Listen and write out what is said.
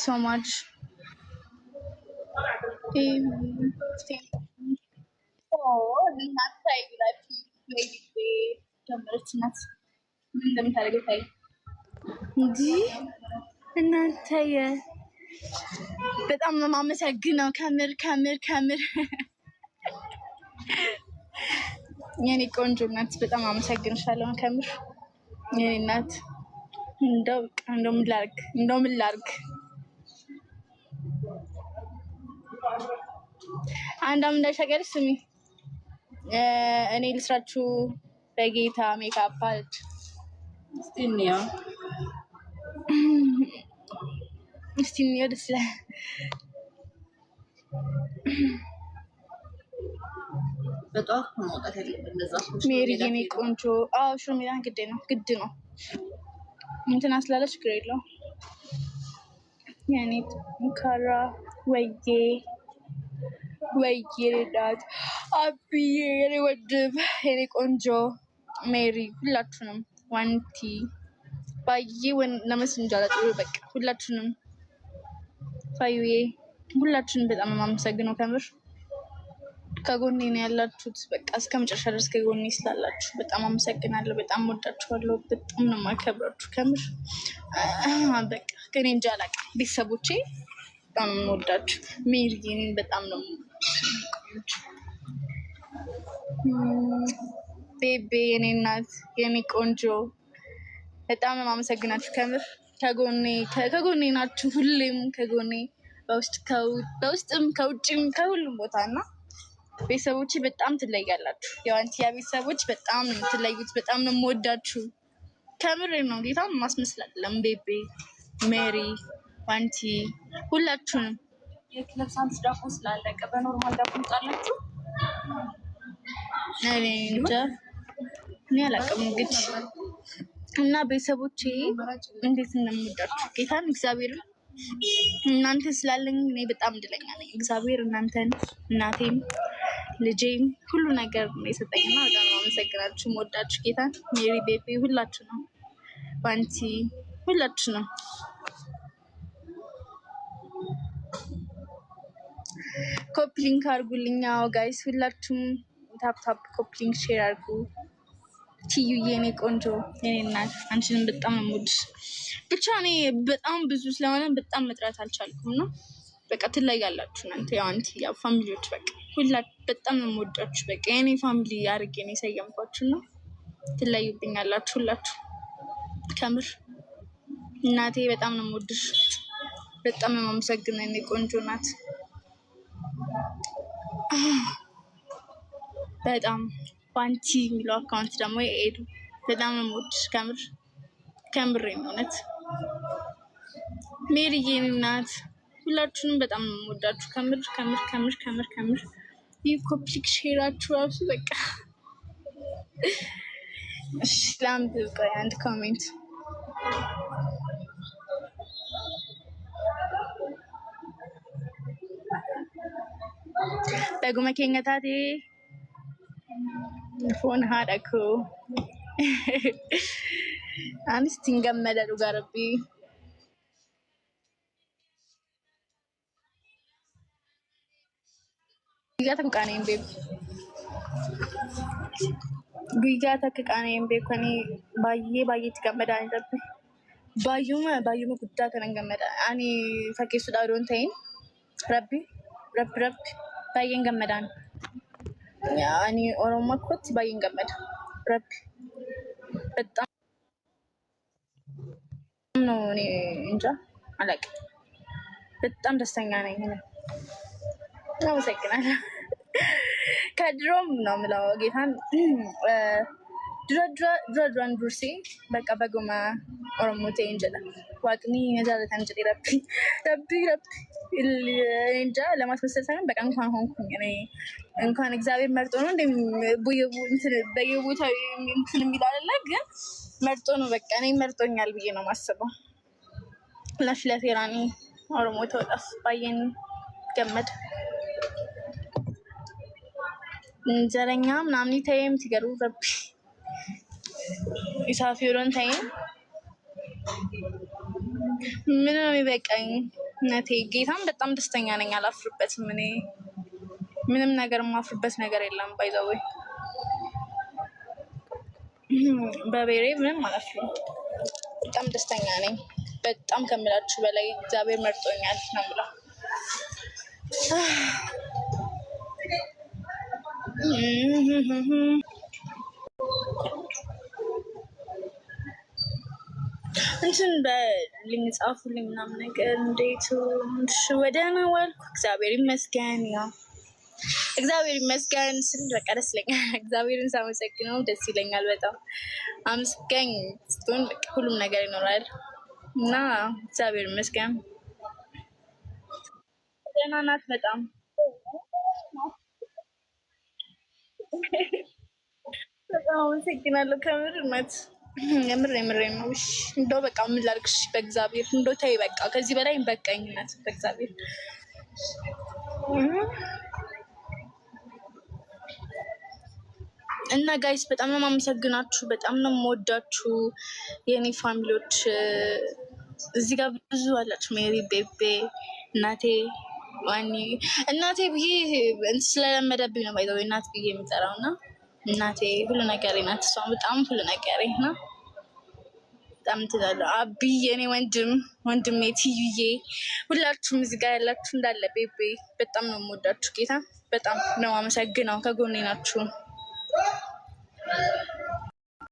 so much. እናት ታይ ብላችሁ ጀመረች ናት እንደምታደርገው ታይ እንጂ እናንተ በጣም ነው የማመሰግነው ከምር የኔ ቆንጆ እናት በጣም አመሰግንሻለሁ ከምር የኔ እናት እንደው ምን ላድርግ አንዳም እንዳይሸገርሽ ስሚ እኔ ልስራችሁ በጌታ ሜካፕ አለች እስቲ ነው ደስ ይላል በጣም መውጣት ያለበት እንደዛ ሜሪ የኔ ቆንጆ አዎ ሹሚላን ግድ ነው እንትን አስላለች ግሬሎ ያኔ ካራ ወይዬ ዳት አብዬ የኔ ወድብ የኔ ቆንጆ ሜሪ ሁላችሁንም ዋንቲ ባዬ ለመስንጃላ ጥሩ በቃ ሁላችሁንም ፋዩዬ ሁላችሁንም በጣም የማመሰግነው ከምር ከጎኔ ነው ያላችሁት በቃ እስከመጨረሻ ድረስ ከጎኔ ስላላችሁ በጣም አመሰግናለሁ በጣም ወዳችኋለሁ በጣም ነው የማከብራችሁ ከምር በቃ ከኔ እንጃ አላውቅም ቤተሰቦቼ በጣም ነው ወዳችሁ ሜሪዬን በጣም ነው ቤቤ የኔ እናት የኔ ቆንጆ በጣም ነው የማመሰግናችሁ ከምር ከጎኔ ናችሁ ሁሌም ከጎኔ በውስጥም ከውጭም ከሁሉም ቦታና ቤተሰቦቼ በጣም ትለያላችሁ የዋንቲያ ቤተሰቦች በጣም ነው ትለዩት በጣም ነው የምወዳችሁ ከምር ነው ጌታን ማስመስላለም ቤቤ ሜሪ ዋንቲ ሁላችሁንም የክለብ ሳንስ ዳቦ ስላለቀ በኖርማል ዳቦ እንጣላችሁ እኔ አላውቅም እንግዲህ እና ቤተሰቦቼ እንዴት እንደምወዳችሁ ጌታን እግዚአብሔር እናንተ ስላለኝ እኔ በጣም እድለኛ ነኝ እግዚአብሔር እናንተን እናቴም ልጄም ሁሉ ነገር ነው የሰጠኝና በጣም አመሰግናችሁ ወዳችሁ ጌታን ሜሪ ቤቢ ሁላችሁ ነው ባንቲ ሁላችሁ ነው ኮፒ ሊንክ አድርጉልኛው ጋይስ ሁላችሁም ታፕ ኮፒ ሊንክ ሼር አድርጉ ቲዩ የኔ ቆንጆ የኔ እናት አንቺንም በጣም አሞድሽ ብቻ እኔ በጣም ብዙ ስለሆነ በጣም መጥራት አልቻልኩም ነው በቃ ትለያላችሁ እናንተ ያው አንቲ ያው ፋሚሊዎች በቃ ሁላችሁ በጣም ነው የምወዳችሁ በቃ የኔ ፋሚሊ አድርጌ ነው የሰየምኳችሁ ነው ትለዩብኛላችሁ ሁላችሁ ከምር እናቴ በጣም ነው የምወድሽ በጣም ነው የማመሰግነው የኔ ቆንጆ ናት በጣም ባንቲ የሚለው አካውንት ደግሞ የኤዱ በጣም ነው የምወድሽ ከምር የእውነት ሜሪዬ እናት ሁላችሁንም በጣም ነው የምወዳችሁ ከምር ይህ ኮፕሊክ ሼራችሁ ራሱ በቃ እሺ ላምብ ቆይ አንድ ኮሜንት በጉመ ኬኛታቴ ፎን ሀዳኩ አንስ ትንገመደ ዱጋረቢ ጉያ ተከቃኔን ቤብ ከኔ ባዬ ትገመዳን ረቢ ባዩመ ጉዳ ከነገመዳ አኒ ፈኬሱ ዳዶን ተይን ረቢ ባዬን ገመዳን ያኒ ኦሮሞ ኮት ባዬን ገመዳ ረቢ በጣም ነው እኔ እንጃ አላውቅም በጣም ደስተኛ ነኝ አመሰግናለሁ ከድሮም ነው የምለው ጌታን ድሮን ዱርሲ በቃ በጎማ ኦሮሞቴ እንጀላ ዋቅኒ ነዛለታን እንጀላ ረቢ እንጃ ለማስመሰል ሳይሆን በቃ እንኳን ሆንኩኝ እኔ እንኳን እግዚአብሔር መርጦ ነው በየቦታው እንትን የሚል አይደለ ግን መርጦ ነው በቃ እኔ መርጦኛል ብዬ ነው ማስበው ለፍለቴራኒ ኦሮሞ ተወጣፍ ባየን ገመድ እንጀረኛ ምናምን ታይም ትገሩ ረቢ ኢሳፊሮን ታይም ምን ነው የሚበቃኝ እውነቴ ጌታም በጣም ደስተኛ ነኝ። አላፍርበትም። እኔ ምንም ነገር የማፍርበት ነገር የለም። ባይዘወይ በቤሬ ምንም አላፍርም። በጣም ደስተኛ ነኝ። በጣም ከምላችሁ በላይ እግዚአብሔር መርጦኛል ነው የምለው። እንትን በልኝ ጻፉልኝ ምናምን ነገር እንዴት ወደ ነው ዋልኩ። እግዚአብሔር ይመስገን። ያው እግዚአብሔር ይመስገን ስል በቃ ደስ ይለኛል። እግዚአብሔርን ሳመሰግነው ደስ ይለኛል በጣም። አመስጋኝ ስትሆን በቃ ሁሉም ነገር ይኖራል እና እግዚአብሔር ይመስገን ደህና ናት በጣም። በጣም አመሰግናለሁ ከምር ናት። የምር ነው። እንደው በቃ ምን ላድርግሽ በእግዚአብሔር እንደው ተይ በቃ ከዚህ በላይ በቃኝነት በእግዚአብሔር። እና ጋይስ በጣም ነው የማመሰግናችሁ፣ በጣም ነው የምወዳችሁ የኔ ፋሚሊዎች። እዚህ ጋር ብዙ አላችሁ። ሜሪ፣ ቤቤ፣ እናቴ ዋኒ እናቴ ብዬ ስለለመደብኝ ነው ባይዘው እናት ብዬ የምጠራው እና እናቴ ሁሉ ነገሬ ናት። እሷ በጣም ሁሉ ነገሬ እና በጣም ትላለሁ። አቢ የኔ ወንድሜ፣ ትዩዬ፣ ሁላችሁም እዚህ ጋር ያላችሁ እንዳለ ቤቤ በጣም ነው የምወዳችሁ። ጌታ በጣም ነው አመሰግነው። ከጎኔ ናችሁ።